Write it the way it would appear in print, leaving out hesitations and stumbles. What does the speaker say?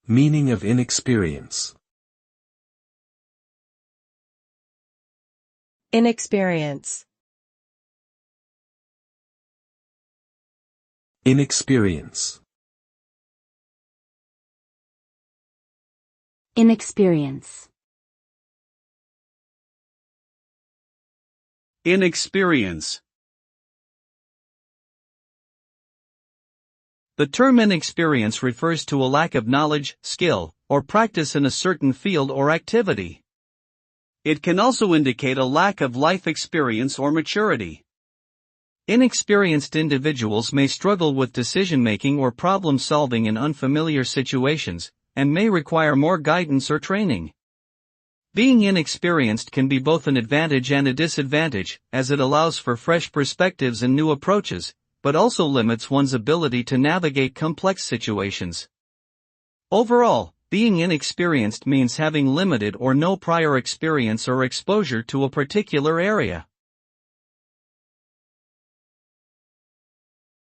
Meaning of inexperience. Inexperience. Inexperience. Inexperience. Inexperience. The term inexperience refers to a lack of knowledge, skill, or practice in a certain field or activity. It can also indicate a lack of life experience or maturity. Inexperienced individuals may struggle with decision-making or problem-solving in unfamiliar situations, and may require more guidance or training. Being inexperienced can be both an advantage and a disadvantage, as it allows for fresh perspectives and new approaches, but also limits one's ability to navigate complex situations. Overall, being inexperienced means having limited or no prior experience or exposure to a particular area.